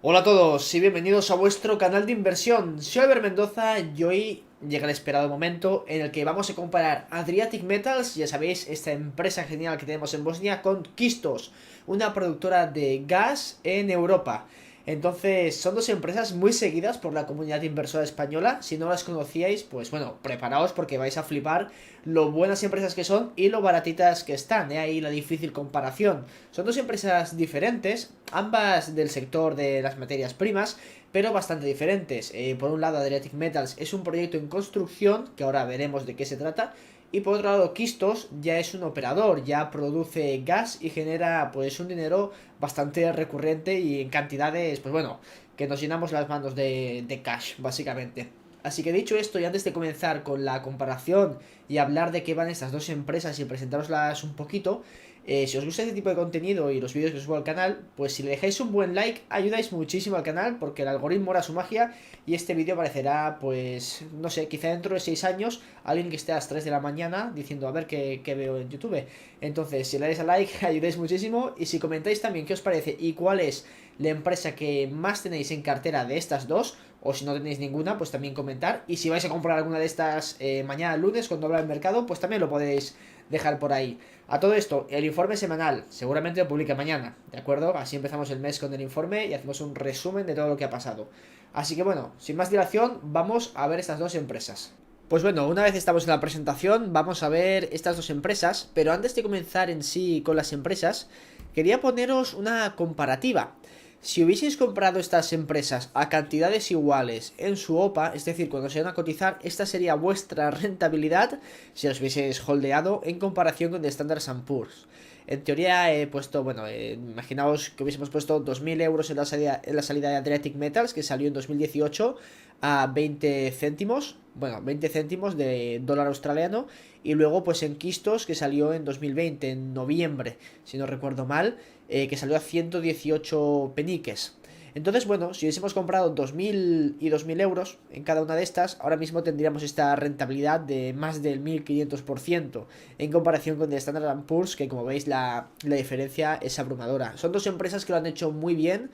Hola a todos y bienvenidos a vuestro canal de inversión. Soy Albert Mendoza y hoy llega el esperado momento en el que vamos a comparar Adriatic Metals, ya sabéis, esta empresa genial que tenemos en Bosnia, con Kistos, una productora de gas en Europa. Entonces, son dos empresas muy seguidas por la comunidad inversora española. Si no las conocíais, pues bueno, preparaos porque vais a flipar lo buenas empresas que son y lo baratitas que están. Ahí la difícil comparación. Son dos empresas diferentes, ambas del sector de las materias primas, pero bastante diferentes. Por un lado, Adriatic Metals es un proyecto en construcción, que ahora veremos de qué se trata, y por otro lado, Kistos ya es un operador, ya produce gas y genera pues un dinero bastante recurrente y en cantidades, pues bueno, que nos llenamos las manos de cash, básicamente. Así que dicho esto, y antes de comenzar con la comparación y hablar de qué van estas dos empresas y presentaroslas un poquito, si os gusta este tipo de contenido y los vídeos que subo al canal, pues si le dejáis un buen like, ayudáis muchísimo al canal porque el algoritmo hará su magia y este vídeo aparecerá, pues, no sé, quizá dentro de 6 años, alguien que esté a las 3 de la mañana diciendo a ver qué veo en YouTube. Entonces, si le dais a like, ayudáis muchísimo y si comentáis también qué os parece y cuál es la empresa que más tenéis en cartera de estas dos, o si no tenéis ninguna, pues también comentar. Y si vais a comprar alguna de estas mañana lunes cuando abra el mercado, pues también lo podéis dejar por ahí. A todo esto, el informe semanal seguramente lo publique mañana, ¿de acuerdo? Así empezamos el mes con el informe y hacemos un resumen de todo lo que ha pasado. Así que bueno, sin más dilación, vamos a ver estas dos empresas. Pues bueno, una vez estamos en la presentación, vamos a ver estas dos empresas, pero antes de comenzar en sí con las empresas, quería poneros una comparativa. Si hubieseis comprado estas empresas a cantidades iguales en su OPA, es decir, cuando se van a cotizar, esta sería vuestra rentabilidad si las hubieseis holdeado en comparación con The Standard Poor's. En teoría he puesto, bueno, imaginaos que hubiésemos puesto 2.000 euros en la salida de Adriatic Metals, que salió en 2018 a 20 céntimos, bueno, 20 céntimos de dólar australiano, y luego pues en Kistos, que salió en 2020, en noviembre, si no recuerdo mal, que salió a 118 peniques. Entonces, bueno, si hubiésemos comprado 2.000 y 2.000 euros en cada una de estas, ahora mismo tendríamos esta rentabilidad de más del 1.500% en comparación con The Standard Poor's, que como veis la diferencia es abrumadora. Son dos empresas que lo han hecho muy bien.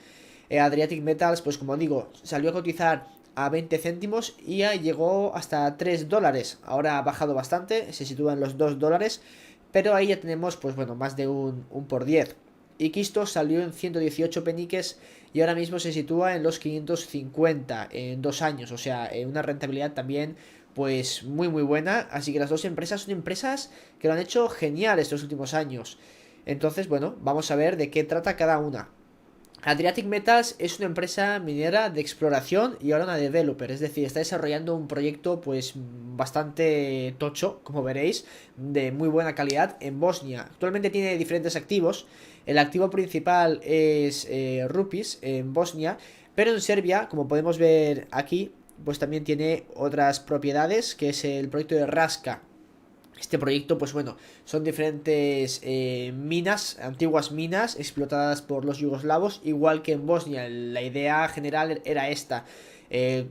Adriatic Metals, pues como digo, salió a cotizar a 20 céntimos y ya llegó hasta 3 dólares. Ahora ha bajado bastante, se sitúa en los 2 dólares, pero ahí ya tenemos, pues bueno, más de un por 10. Y Kisto salió en 118 peniques y ahora mismo se sitúa en los 550 en 2 años, o sea, en una rentabilidad también pues muy buena. Así que las dos empresas son empresas que lo han hecho genial estos últimos años. Entonces, bueno, vamos a ver de qué trata cada una. Adriatic Metals es una empresa minera de exploración y ahora una developer, es decir, está desarrollando un proyecto pues bastante tocho, como veréis, de muy buena calidad en Bosnia. Actualmente tiene diferentes activos. El activo principal es Rupees en Bosnia, pero en Serbia, como podemos ver aquí, pues también tiene otras propiedades, que es el proyecto de Raska. Este proyecto, pues bueno, son diferentes minas, antiguas minas explotadas por los yugoslavos, igual que en Bosnia. La idea general era esta: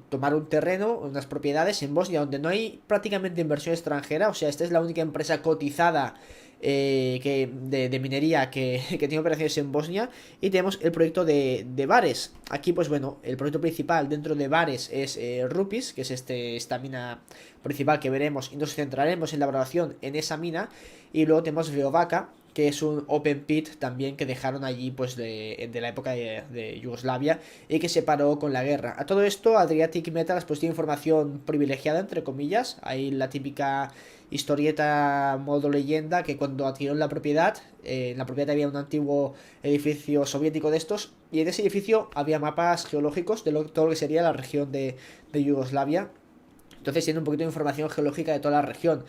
tomar un terreno, unas propiedades en Bosnia donde no hay prácticamente inversión extranjera. O sea, esta es la única empresa cotizada de minería que tiene operaciones en Bosnia. Y tenemos el proyecto de Vares. Aquí, pues bueno, el proyecto principal dentro de Vares es Rupis, que es esta mina principal que veremos, y nos centraremos en la valoración en esa mina. Y luego tenemos Veovaca, que es un open pit también que dejaron allí pues de la época de Yugoslavia y que se paró con la guerra. A todo esto, Adriatic Metals pues tiene información privilegiada, entre comillas. Hay la típica historieta modo leyenda que cuando adquirieron la propiedad, en la propiedad había un antiguo edificio soviético de estos y en ese edificio había mapas geológicos de todo lo que sería la región de Yugoslavia. Entonces tiene un poquito de información geológica de toda la región.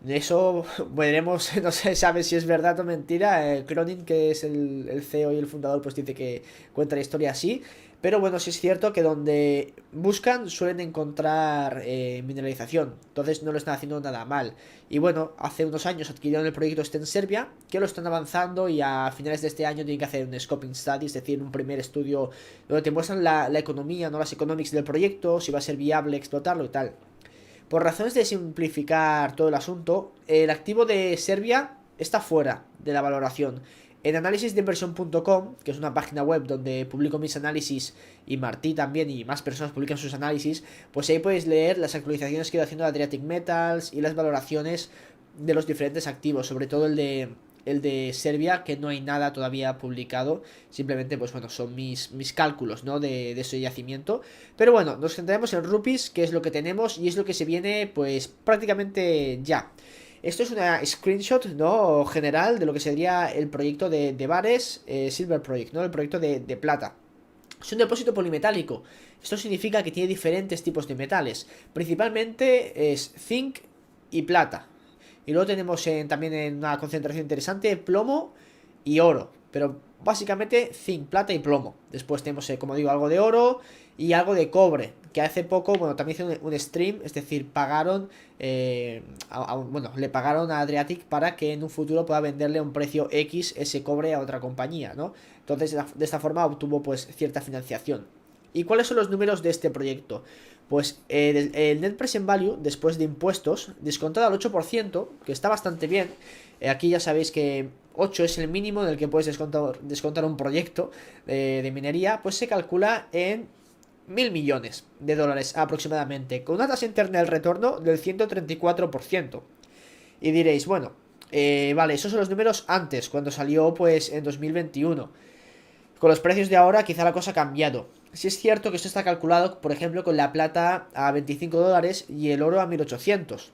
Eso veremos, no se sabe si es verdad o mentira. Cronin, que es el CEO y el fundador, pues dice que cuenta la historia así. Pero bueno, sí es cierto que donde buscan suelen encontrar mineralización. Entonces no lo están haciendo nada mal. Y bueno, hace unos años adquirieron el proyecto este en Serbia, que lo están avanzando y a finales de este año tienen que hacer un scoping study, es decir, un primer estudio donde te muestran la economía, no las economics del proyecto, si va a ser viable explotarlo y tal. Por razones de simplificar todo el asunto, el activo de Serbia está fuera de la valoración. En analisisdeinversión.com, que es una página web donde publico mis análisis y Martí también y más personas publican sus análisis, pues ahí podéis leer las actualizaciones que he ido haciendo de Adriatic Metals y las valoraciones de los diferentes activos, sobre todo el de Serbia, que no hay nada todavía publicado, simplemente pues bueno, son mis cálculos, ¿no? de ese yacimiento. Pero bueno, nos centraremos en rupees, que es lo que tenemos y es lo que se viene pues prácticamente ya. Esto es una screenshot, ¿no? General de lo que sería el proyecto de Bares Silver Project, ¿no? El proyecto de plata. Es un depósito polimetálico. Esto significa que tiene diferentes tipos de metales. Principalmente es zinc y plata. Y luego tenemos también en una concentración interesante plomo y oro. Pero básicamente zinc, plata y plomo. Después tenemos, como digo, algo de oro y algo de cobre. Que hace poco, bueno, también hizo un stream. Es decir, pagaron, bueno, le pagaron a Adriatic para que en un futuro pueda venderle a un precio X ese cobre a otra compañía, ¿no? Entonces, de esta forma obtuvo pues cierta financiación. ¿Y cuáles son los números de este proyecto? Pues el Net Present Value, después de impuestos, descontado al 8%, que está bastante bien. Aquí ya sabéis que 8 es el mínimo en el que puedes descontar un proyecto de minería, pues se calcula en 1.000 millones de dólares aproximadamente, con una tasa interna del retorno del 134%. Y diréis, bueno, vale, esos son los números antes, cuando salió pues en 2021. Con los precios de ahora quizá la cosa ha cambiado. Sí es cierto que esto está calculado, por ejemplo, con la plata a 25 dólares y el oro a 1.800.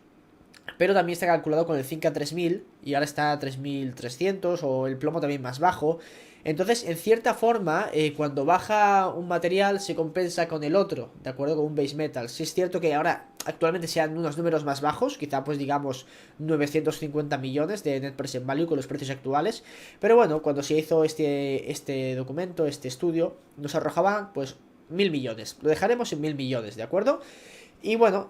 Pero también está calculado con el zinc a 3.000 y ahora está a 3.300 o el plomo también más bajo. Entonces, en cierta forma, cuando baja un material se compensa con el otro, ¿de acuerdo? Con un base metal. Sí es cierto que ahora actualmente sean unos números más bajos, quizá pues digamos 950 millones de Net Present Value con los precios actuales. Pero bueno, cuando se hizo este documento, este estudio, nos arrojaban pues 1.000 millones. Lo dejaremos en 1.000 millones, ¿de acuerdo? Y bueno,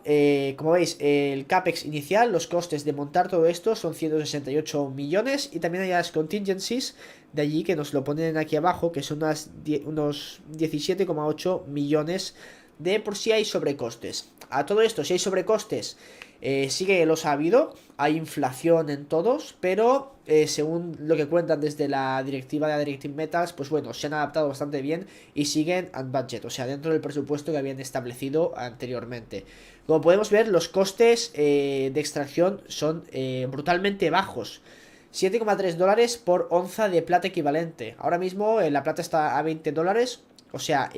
como veis, el CAPEX inicial, los costes de montar todo esto son 168 millones. Y también hay las contingencies de allí que nos lo ponen aquí abajo, que son unos 17,8 millones de por si hay sobrecostes. A todo esto, si hay sobrecostes, sí que los ha habido, hay inflación en todos, pero según lo que cuentan desde la directiva de Adriatic Metals, pues bueno, se han adaptado bastante bien y siguen at budget, o sea, dentro del presupuesto que habían establecido anteriormente. Como podemos ver, los costes de extracción son brutalmente bajos. 7,3 dólares por onza de plata equivalente. Ahora mismo la plata está a 20 dólares, o sea,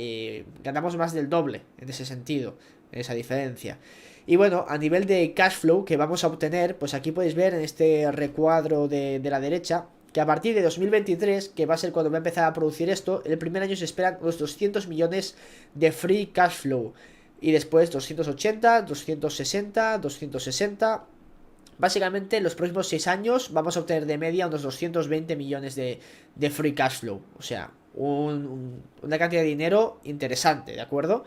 ganamos más del doble en ese sentido, en esa diferencia. Y bueno, a nivel de cash flow que vamos a obtener, pues aquí podéis ver en este recuadro de la derecha que a partir de 2023, que va a ser cuando va a empezar a producir esto, el primer año se esperan unos 200 millones de free cash flow. Y después 280, 260, 260. Básicamente en los próximos 6 años vamos a obtener de media unos 220 millones de free cash flow. O sea, una cantidad de dinero interesante, ¿de acuerdo?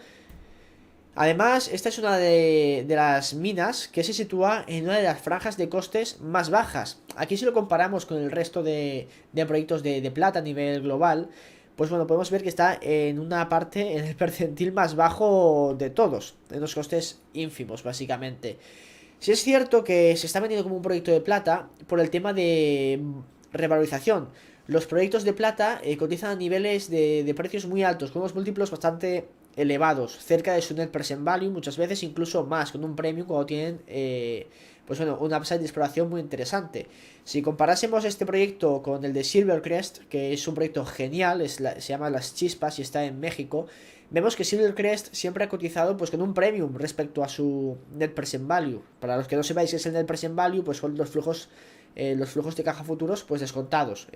Además, esta es una de las minas que se sitúa en una de las franjas de costes más bajas. Aquí si lo comparamos con el resto de proyectos de plata a nivel global, pues bueno, podemos ver que está en una parte, en el percentil más bajo de todos, en los costes ínfimos básicamente. Si es cierto que se está vendiendo como un proyecto de plata por el tema de revalorización. Los proyectos de plata cotizan a niveles de precios muy altos, con unos múltiplos bastante elevados, cerca de su net present value, muchas veces incluso más, con un premium cuando tienen pues bueno, un upside de exploración muy interesante. Si comparásemos este proyecto con el de Silvercrest, que es un proyecto genial, se llama Las Chispas y está en México, vemos que Silvercrest siempre ha cotizado pues con un premium respecto a su net present value. Para los que no sepáis qué es el net present value, pues son los flujos de caja futuros pues descontados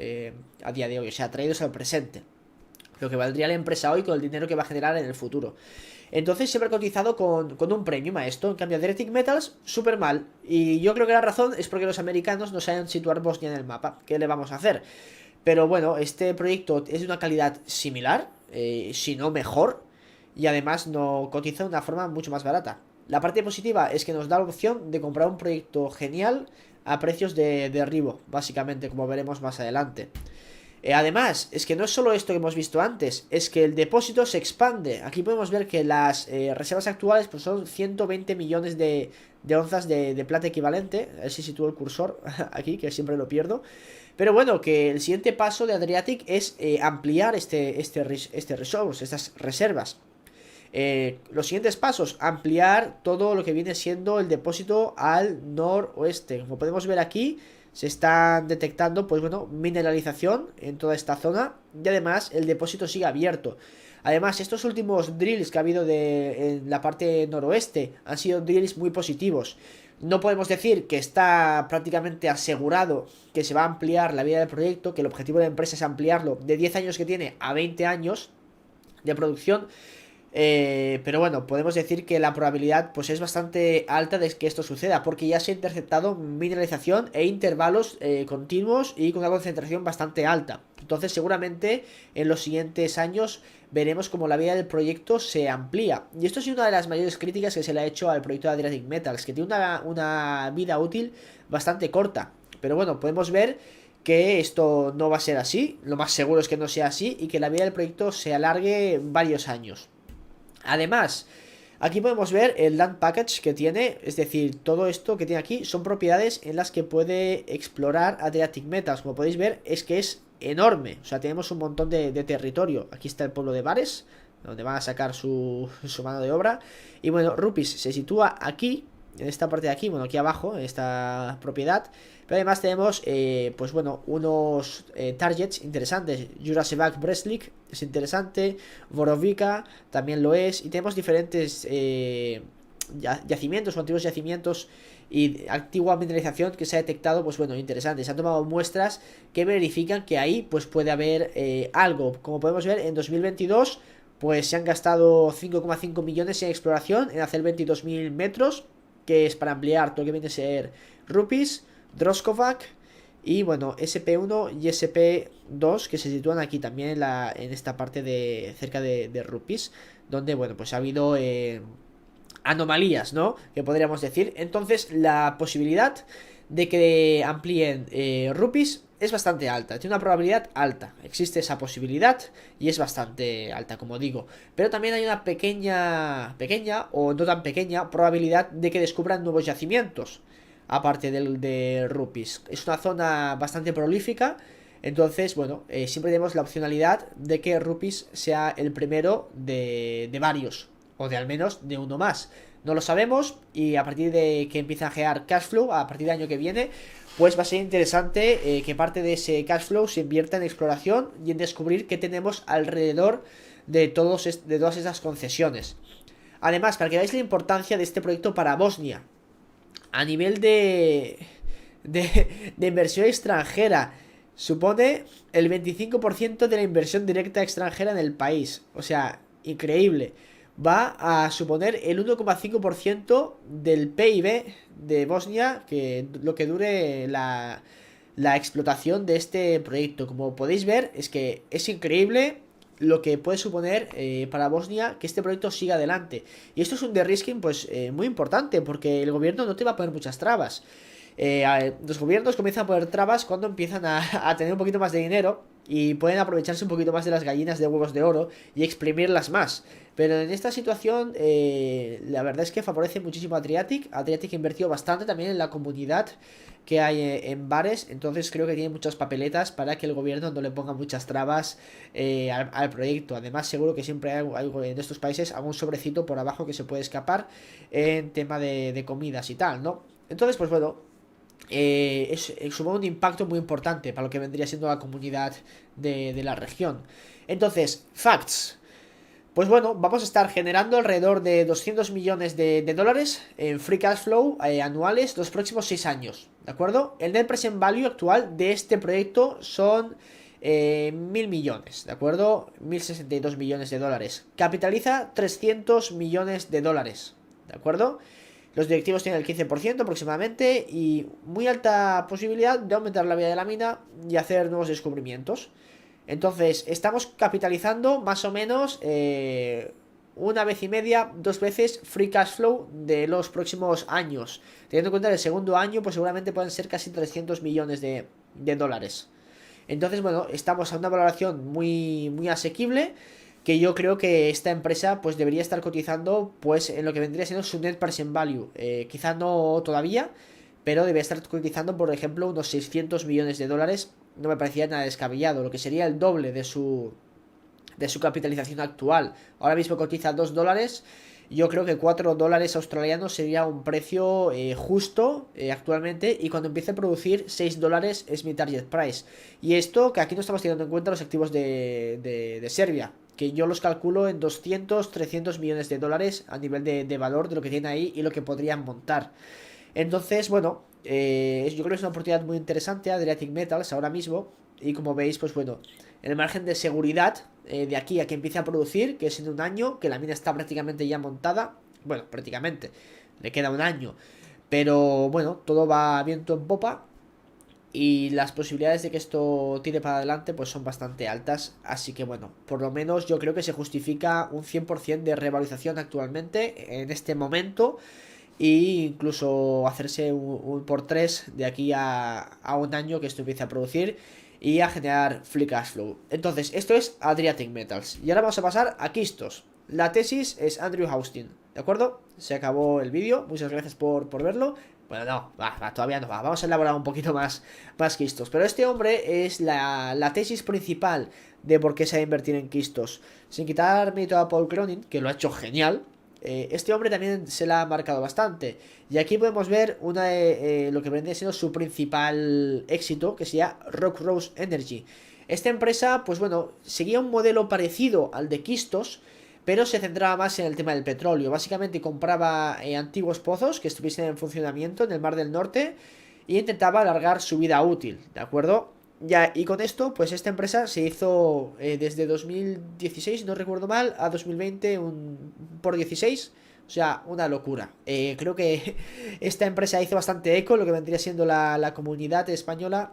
a día de hoy, o sea, traídos al presente. Lo que valdría la empresa hoy con el dinero que va a generar en el futuro. Entonces siempre ha cotizado con un premium a esto. En cambio, Adriatic Metals, súper mal. Y yo creo que la razón es porque los americanos no saben situar Bosnia en el mapa. ¿Qué le vamos a hacer? Pero bueno, este proyecto es de una calidad similar, si no mejor. Y además no cotiza de una forma mucho más barata. La parte positiva es que nos da la opción de comprar un proyecto genial a precios de derribo, básicamente, como veremos más adelante. Además, es que no es solo esto que hemos visto antes, es que el depósito se expande. Aquí podemos ver que las reservas actuales pues son 120 millones de onzas de plata equivalente. A ver si sitúo el cursor aquí, que siempre lo pierdo. Pero bueno, que el siguiente paso de Adriatic es ampliar este resource, estas reservas. Los siguientes pasos, ampliar todo lo que viene siendo el depósito al noroeste. Como podemos ver aquí, se están detectando, pues bueno, mineralización en toda esta zona. Y además el depósito sigue abierto. Además, estos últimos drills que ha habido en la parte noroeste han sido drills muy positivos. No podemos decir que está prácticamente asegurado que se va a ampliar la vida del proyecto, que el objetivo de la empresa es ampliarlo de 10 años que tiene a 20 años de producción. Pero bueno, podemos decir que la probabilidad pues es bastante alta de que esto suceda, porque ya se ha interceptado mineralización e intervalos continuos y con una concentración bastante alta. Entonces seguramente en los siguientes años veremos como la vida del proyecto se amplía. Y esto es una de las mayores críticas que se le ha hecho al proyecto de Adriatic Metals, que tiene una vida útil bastante corta. Pero bueno, podemos ver que esto no va a ser así, lo más seguro es que no sea así y que la vida del proyecto se alargue varios años. Además, aquí podemos ver el land package que tiene, es decir, todo esto que tiene aquí son propiedades en las que puede explorar Adriatic Metals. Como podéis ver, es que es enorme, o sea, tenemos un montón de territorio. Aquí está el pueblo de Bares, donde van a sacar su mano de obra. Y bueno, Rupees se sitúa aquí, en esta parte de aquí, bueno, aquí abajo, en esta propiedad. Pero además tenemos, pues bueno, unos targets interesantes. Jurasevak Breslik es interesante, Borovica también lo es. Y tenemos diferentes yacimientos o antiguos yacimientos y antigua mineralización que se ha detectado, pues bueno, interesante. Se han tomado muestras que verifican que ahí pues puede haber algo. Como podemos ver, en 2022 pues se han gastado 5,5 millones en exploración, en hacer 22.000 metros, que es para ampliar todo lo que viene a ser Rupees, Droskovac y bueno, SP1 y SP2 que se sitúan aquí también en esta parte de cerca de Rupees, donde bueno, pues ha habido anomalías, ¿no? Que podríamos decir. Entonces la posibilidad de que amplíen Rupees es bastante alta, tiene una probabilidad alta, existe esa posibilidad y es bastante alta, como digo, pero también hay una pequeña o no tan pequeña probabilidad de que descubran nuevos yacimientos, aparte de Rupees. Es una zona bastante prolífica, entonces, bueno, siempre tenemos la opcionalidad de que Rupees sea el primero de varios, o de al menos de uno más. No lo sabemos y a partir de que empieza a generar cashflow, a partir del año que viene, pues va a ser interesante que parte de ese cashflow se invierta en exploración y en descubrir qué tenemos alrededor de todas esas concesiones. Además, para que veáis la importancia de este proyecto para Bosnia, a nivel de inversión extranjera, supone el 25% de la inversión directa extranjera en el país. O sea, increíble. Va a suponer el 1,5% del PIB de Bosnia, que lo que dure la explotación de este proyecto. Como podéis ver, es que es increíble lo que puede suponer para Bosnia que este proyecto siga adelante. Y esto es un de-risking pues muy importante, porque el gobierno no te va a poner muchas trabas. Los gobiernos comienzan a poner trabas cuando empiezan a tener un poquito más de dinero y pueden aprovecharse un poquito más de las gallinas de huevos de oro y exprimirlas más. Pero en esta situación la verdad es que favorece muchísimo a Adriatic. Adriatic ha invertido bastante también en la comunidad que hay en Bares, entonces creo que tiene muchas papeletas para que el gobierno no le ponga muchas trabas al proyecto. Además seguro que siempre hay en estos países algún sobrecito por abajo que se puede escapar en tema de comidas y tal, ¿no? Entonces pues bueno, supone un impacto muy importante para lo que vendría siendo la comunidad de la región. Entonces, facts. Pues bueno, vamos a estar generando alrededor de 200 millones de dólares en free cash flow anuales los próximos 6 años, ¿de acuerdo? El net present value actual de este proyecto son 1.000 millones, ¿de acuerdo? 1.062 millones de dólares. Capitaliza 300 millones de dólares, ¿de acuerdo? Los directivos tienen el 15% aproximadamente y muy alta posibilidad de aumentar la vida de la mina y hacer nuevos descubrimientos. Entonces, estamos capitalizando más o menos una vez y media, 2 veces free cash flow de los próximos años. Teniendo en cuenta que el segundo año, pues seguramente pueden ser casi 300 millones de dólares. Entonces, bueno, estamos a una valoración muy asequible, que yo creo que esta empresa pues debería estar cotizando pues en lo que vendría siendo su net present value. Quizá no todavía, pero debería estar cotizando, por ejemplo, unos 600 millones de dólares. No me parecía nada descabellado, lo que sería el doble de su capitalización actual. Ahora mismo cotiza 2 dólares. Yo creo que 4 dólares australianos sería un precio justo actualmente. Y cuando empiece a producir 6 dólares es mi target price. Y esto que aquí no estamos teniendo en cuenta los activos de Serbia, que yo los calculo en 200, 300 millones de dólares a nivel de valor de lo que tiene ahí y lo que podrían montar. Entonces, bueno, yo creo que es una oportunidad muy interesante Adriatic Metals ahora mismo. Y como veis, pues bueno, el margen de seguridad de aquí a que empiece a producir, que es en un año, que la mina está prácticamente ya montada. Bueno, prácticamente, le queda un año. Pero bueno, todo va viento en popa. Y las posibilidades de que esto tire para adelante pues son bastante altas. Así que bueno, por lo menos yo creo que se justifica un 100% de revalorización actualmente, en este momento. E incluso hacerse un por 3 de aquí a un año que esto empiece a producir y a generar free cash flow. Entonces, esto es Adriatic Metals. Y ahora vamos a pasar a Kistos. La tesis es Andrew Houston, ¿de acuerdo? Se acabó el vídeo, muchas gracias por verlo. Bueno, no, todavía no va. Vamos a elaborar un poquito más Kistos. Pero este hombre es la tesis principal de por qué se ha invertido en Kistos. Sin quitar mérito a Paul Cronin, que lo ha hecho genial. Este hombre también se la ha marcado bastante. Y aquí podemos ver lo que vendría siendo su principal éxito, que sería Rock Rose Energy. Esta empresa, pues bueno, seguía un modelo parecido al de Kistos, pero se centraba más en el tema del petróleo. Básicamente compraba antiguos pozos que estuviesen en funcionamiento en el Mar del Norte e intentaba alargar su vida útil, ¿de acuerdo? Ya, y con esto, pues esta empresa se hizo desde 2016, no recuerdo mal, a 2020 por 16. O sea, una locura. Creo que esta empresa hizo bastante eco en lo que vendría siendo la comunidad española.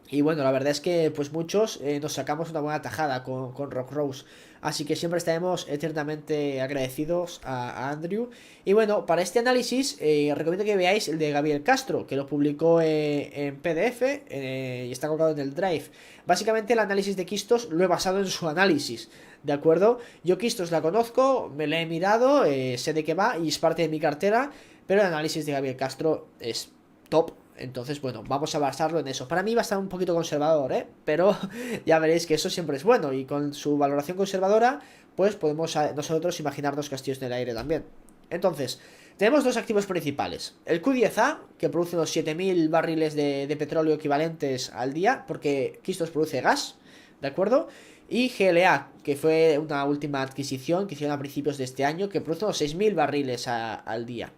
Y bueno, la verdad es que pues muchos nos sacamos una buena tajada con Rock Rose. Así que siempre estaremos eternamente agradecidos a Andrew. Y bueno, para este análisis recomiendo que veáis el de Gabriel Castro, que lo publicó en PDF y está colgado en el Drive. Básicamente el análisis de Kistos lo he basado en su análisis, ¿de acuerdo? Yo Kistos la conozco, me la he mirado, sé de qué va y es parte de mi cartera. Pero el análisis de Gabriel Castro es top. Entonces, bueno, vamos a basarlo en eso. Para mí va a estar un poquito conservador, pero ya veréis que eso siempre es bueno. Y con su valoración conservadora, pues podemos nosotros imaginarnos castillos en el aire también. Entonces, tenemos dos activos principales. El Q10A, que produce unos 7000 barriles de petróleo equivalentes al día, porque Kistos produce gas, ¿de acuerdo? Y GLA, que fue una última adquisición que hicieron a principios de este año, que produce unos 6000 barriles al día.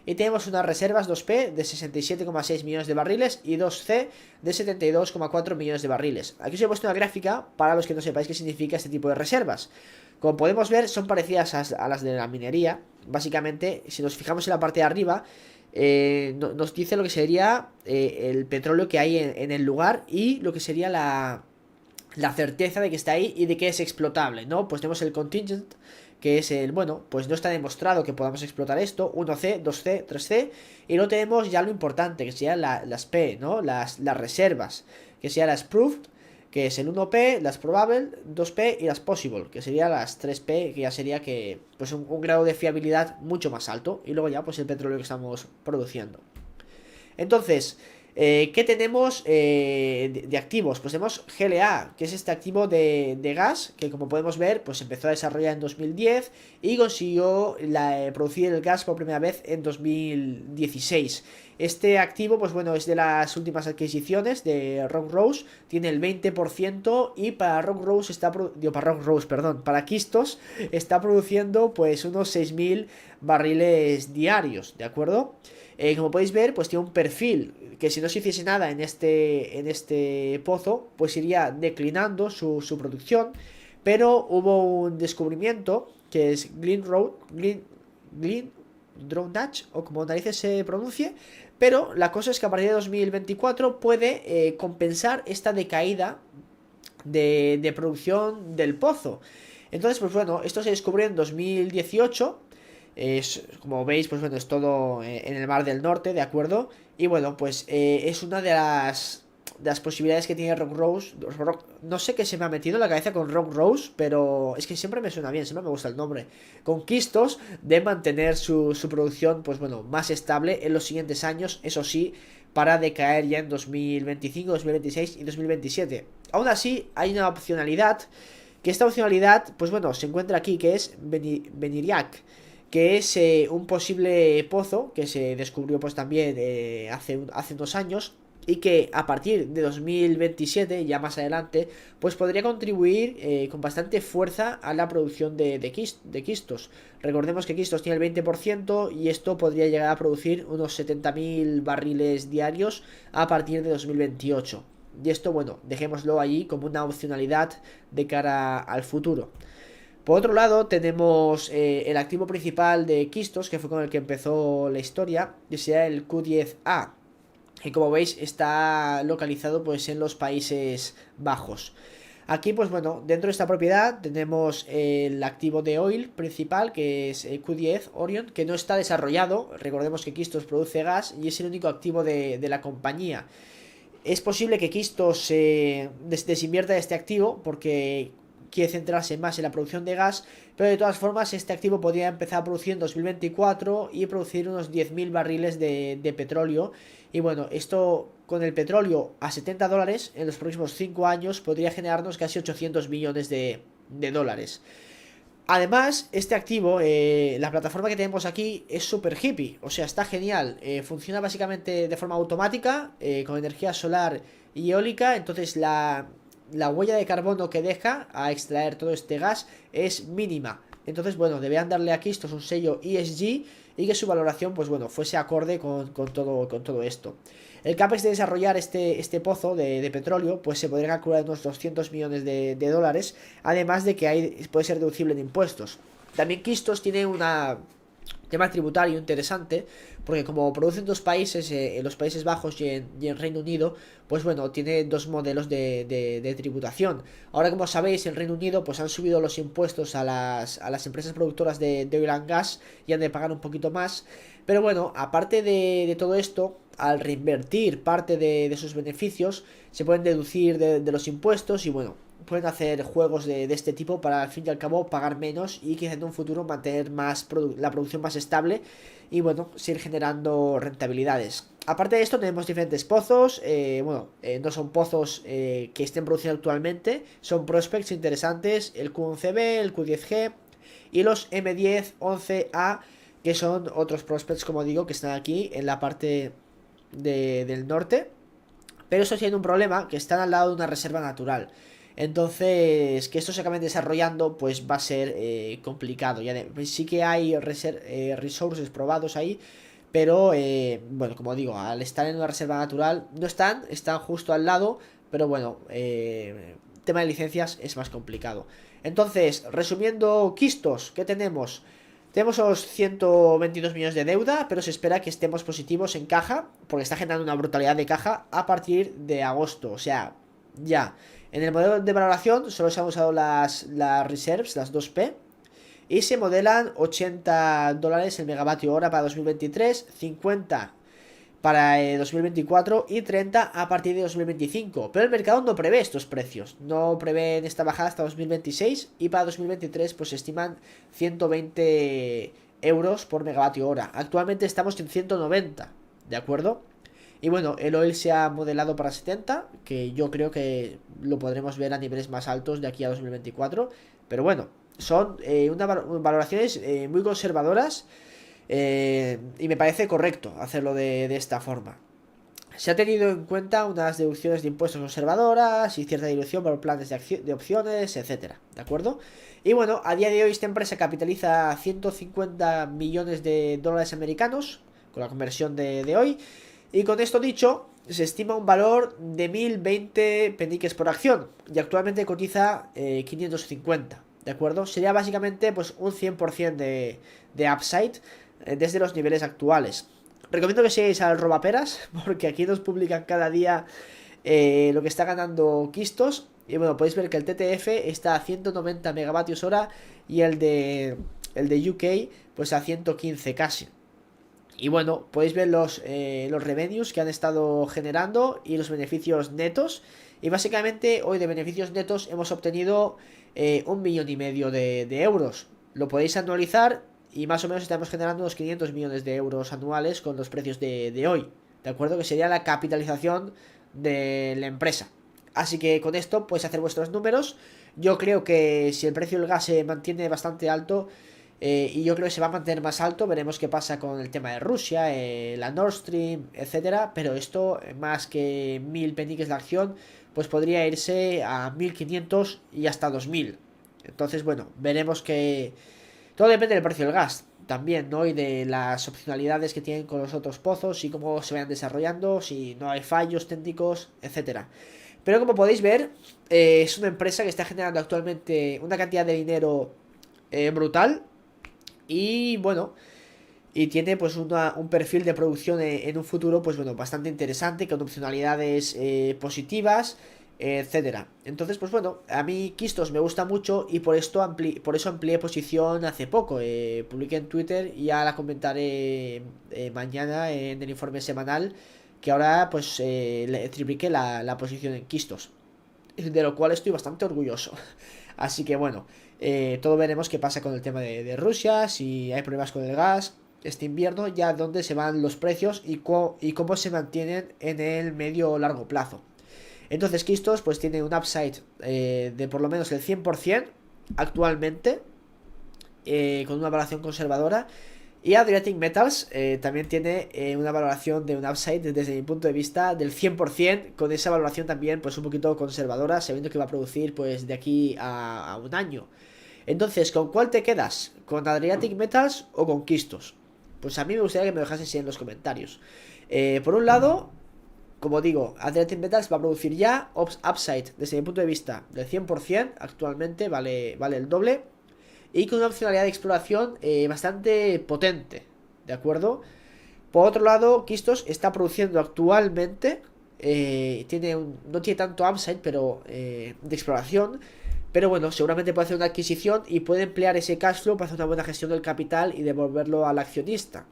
Y tenemos unas reservas 2P de 67,6 millones de barriles y 2C de 72,4 millones de barriles. Aquí os he puesto una gráfica para los que no sepáis qué significa este tipo de reservas. Como podemos ver, son parecidas a las de la minería. Básicamente, si nos fijamos en la parte de arriba, nos dice lo que sería el petróleo que hay en el lugar y lo que sería la certeza de que está ahí y de que es explotable, ¿no? Pues tenemos el contingent, que es bueno, pues no está demostrado que podamos explotar esto, 1C, 2C, 3C, y luego tenemos ya lo importante, que serían las P, ¿no? Las reservas, que serían las proved, que es el 1P, las probable, 2P y las possible, que serían las 3P, que ya sería que pues un grado de fiabilidad mucho más alto, y luego ya pues el petróleo que estamos produciendo. Entonces, ¿qué tenemos de activos? Pues tenemos GLA, que es este activo de gas, que como podemos ver, pues empezó a desarrollar en 2010 y consiguió producir el gas por primera vez en 2016. Este activo, pues bueno, es de las últimas adquisiciones de Rock Rose, tiene el 20% y para Rock Rose para Kistos está produciendo pues unos 6000 barriles diarios, ¿de acuerdo? Como podéis ver, pues tiene un perfil que si no se hiciese nada en este pozo, pues iría declinando su producción. Pero hubo un descubrimiento que es Glendronach, o como narices se pronuncie. Pero la cosa es que a partir de 2024 puede compensar esta decaída de producción del pozo. Entonces, pues bueno, esto se descubrió en 2018. Como veis, pues bueno, es todo en el Mar del Norte, ¿de acuerdo? Y bueno, pues es una de las de las posibilidades que tiene Rock Rose. No sé qué se me ha metido en la cabeza con Rock Rose, pero es que siempre me suena bien, siempre me gusta el nombre. Con Quistos de mantener su producción, pues bueno, más estable en los siguientes años, eso sí, para decaer ya en 2025, 2026 y 2027. Aún así, hay una opcionalidad, que esta opcionalidad, pues bueno, se encuentra aquí, que es Beniriac, que es un posible pozo que se descubrió pues también hace unos años, y que a partir de 2027, ya más adelante, pues podría contribuir con bastante fuerza a la producción de quistos. Recordemos que quistos tiene el 20% y esto podría llegar a producir unos 70.000 barriles diarios a partir de 2028. Y esto, bueno, dejémoslo allí como una opcionalidad de cara al futuro. Por otro lado, tenemos el activo principal de Quistos, que fue con el que empezó la historia, que sea el Q10A, que como veis está localizado pues en los Países Bajos. Aquí pues bueno, dentro de esta propiedad tenemos el activo de oil principal, que es el Q10 Orion, que no está desarrollado. Recordemos que Quistos produce gas y es el único activo de la compañía. Es posible que Quistos se desinvierta este activo porque quiere centrarse más en la producción de gas, pero de todas formas este activo podría empezar a producir en 2024 y producir unos 10.000 barriles de petróleo. Y bueno, esto con el petróleo a $70 en los próximos 5 años podría generarnos casi 800 millones de dólares. Además, este activo, la plataforma que tenemos aquí es super hippie, o sea, está genial. Funciona básicamente de forma automática, con energía solar y eólica. Entonces la huella de carbono que deja a extraer todo este gas es mínima. Entonces, bueno, deberían darle aquí esto es un sello ESG y que su valoración, pues bueno, fuese acorde con todo esto. El capex de desarrollar este pozo de petróleo, pues se podría calcular unos 200 millones de dólares, además de que puede ser deducible en impuestos. También Quistos tiene una tema tributario interesante, porque como produce en dos países, en los Países Bajos y en Reino Unido, pues bueno, tiene dos modelos de tributación. Ahora, como sabéis, en Reino Unido pues han subido los impuestos a las empresas productoras de oil and gas y han de pagar un poquito más. Pero bueno, aparte de todo esto, al reinvertir parte de sus beneficios, se pueden deducir de los impuestos y bueno, pueden hacer juegos de este tipo para al fin y al cabo pagar menos y quizá en un futuro mantener la producción más estable y bueno, seguir generando rentabilidades. Aparte de esto tenemos diferentes pozos, no son pozos que estén produciendo actualmente, son prospects interesantes, el Q11B, el Q10G y los M10, 11A, que son otros prospects, como digo, que están aquí en la parte del norte, pero eso tiene un problema, que están al lado de una reserva natural. Entonces, que esto se acabe desarrollando, pues va a ser complicado. Sí que hay resources probados ahí, pero bueno, como digo, al estar en una reserva natural, no están justo al lado, pero bueno, tema de licencias es más complicado. Entonces, resumiendo, Quistos, ¿qué tenemos? Tenemos los 122 millones de deuda, pero se espera que estemos positivos en caja, porque está generando una brutalidad de caja a partir de agosto, o sea, ya. En el modelo de valoración solo se han usado las reserves, las 2P, y se modelan $80 el megavatio hora para 2023, 50 para 2024 y 30 a partir de 2025. Pero el mercado no prevé estos precios, no prevén esta bajada hasta 2026 y para 2023 pues se estiman 120 euros por megavatio hora. Actualmente estamos en 190, ¿de acuerdo? Y bueno, el oil se ha modelado para 70, que yo creo que lo podremos ver a niveles más altos de aquí a 2024. Pero bueno, son unas valoraciones muy conservadoras y me parece correcto hacerlo de esta forma. Se ha tenido en cuenta unas deducciones de impuestos conservadoras y cierta dilución por planes de opciones, etcétera, ¿de acuerdo? Y bueno, a día de hoy esta empresa capitaliza 150 millones de dólares americanos con la conversión de hoy. Y con esto dicho, se estima un valor de 1020 peniques por acción y actualmente cotiza 550, ¿de acuerdo? Sería básicamente pues un 100% de upside desde los niveles actuales. Recomiendo que sigáis al Robaperas porque aquí nos publican cada día lo que está ganando Quistos. Y bueno, podéis ver que el TTF está a 190 megavatios hora y el de UK pues a 115 casi. Y bueno, podéis ver los revenues que han estado generando y los beneficios netos. Y básicamente hoy de beneficios netos hemos obtenido 1,5 millones de euros. Lo podéis anualizar y más o menos estamos generando unos 500 millones de euros anuales con los precios de hoy. ¿De acuerdo? Que sería la capitalización de la empresa. Así que con esto podéis hacer vuestros números. Yo creo que si el precio del gas se mantiene bastante alto, y yo creo que se va a mantener más alto, veremos qué pasa con el tema de Rusia, la Nord Stream, etcétera. Pero esto, más que 1000 peniques de acción, pues podría irse a 1500 y hasta 2000. Entonces, bueno, veremos que todo depende del precio del gas también, ¿no? Y de las opcionalidades que tienen con los otros pozos y cómo se vayan desarrollando, si no hay fallos técnicos, etcétera. Pero como podéis ver, es una empresa que está generando actualmente una cantidad de dinero brutal. Y bueno, y tiene pues un perfil de producción en un futuro pues bueno, bastante interesante, con opcionalidades positivas, etcétera. Entonces pues bueno, a mí Quistos me gusta mucho y por eso amplié posición hace poco. Publiqué en Twitter y ya la comentaré mañana en el informe semanal, que ahora pues le tripliqué la posición en Quistos, de lo cual estoy bastante orgulloso. Así que bueno, todo veremos qué pasa con el tema de Rusia, si hay problemas con el gas este invierno, ya dónde se van los precios y cómo se mantienen en el medio o largo plazo. Entonces Quistos pues tiene un upside de por lo menos el 100% actualmente, con una valoración conservadora. Y Adriatic Metals también tiene una valoración de un upside desde mi punto de vista del 100%, con esa valoración también pues un poquito conservadora, sabiendo que va a producir pues de aquí a un año. Entonces, ¿con cuál te quedas? ¿Con Adriatic Metals o con Quistos? Pues a mí me gustaría que me dejases en los comentarios. Por un lado, como digo, Adriatic Metals va a producir ya upside desde mi punto de vista del 100%, actualmente vale el doble, y con una opcionalidad de exploración bastante potente, ¿de acuerdo? Por otro lado, Quistos está produciendo actualmente, no tiene tanto upside, pero de exploración, pero bueno, seguramente puede hacer una adquisición y puede emplear ese cash flow para hacer una buena gestión del capital y devolverlo al accionista.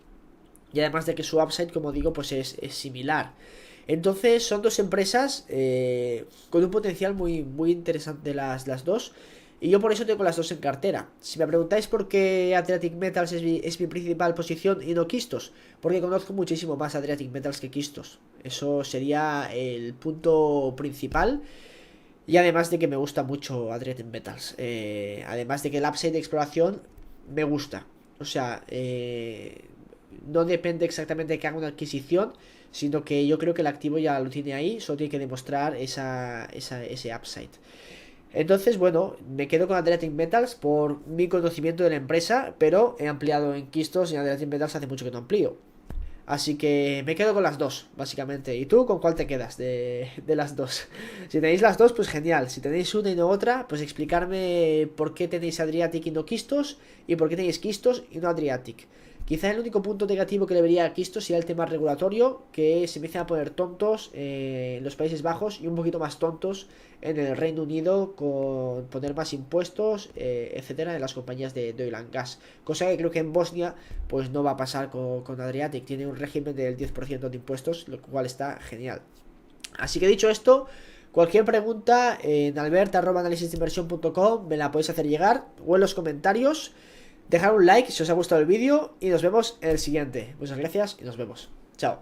Y además de que su upside, como digo, pues es similar. Entonces son dos empresas con un potencial muy interesante las dos. Y yo por eso tengo las dos en cartera. Si me preguntáis por qué Adriatic Metals es mi principal posición y no Quistos, porque conozco muchísimo más Adriatic Metals que Quistos. Eso sería el punto principal. Y además de que me gusta mucho Adriatic Metals. Además de que el upside de exploración me gusta. O sea, no depende exactamente de que haga una adquisición, sino que yo creo que el activo ya lo tiene ahí, solo tiene que demostrar ese upside. Entonces, bueno, me quedo con Adriatic Metals por mi conocimiento de la empresa, pero he ampliado en Quistos y en Adriatic Metals hace mucho que no amplío. Así que me quedo con las dos, básicamente. ¿Y tú con cuál te quedas de las dos? Si tenéis las dos, pues genial. Si tenéis una y no otra, pues explicarme por qué tenéis Adriatic y no Quistos, y por qué tenéis Quistos y no Adriatic. Quizá el único punto negativo que le vería a Quistos sería el tema regulatorio, que se empiezan a poner tontos en los Países Bajos y un poquito más tontos en el Reino Unido, con poner más impuestos, etcétera, en las compañías de oil and gas. Cosa que creo que en Bosnia pues no va a pasar con Adriatic. Tiene un régimen del 10% de impuestos, lo cual está genial. Así que dicho esto, cualquier pregunta en albert@analisisdeinversión.com me la podéis hacer llegar, o en los comentarios. Dejad un like si os ha gustado el vídeo y nos vemos en el siguiente. Muchas gracias y nos vemos. Chao.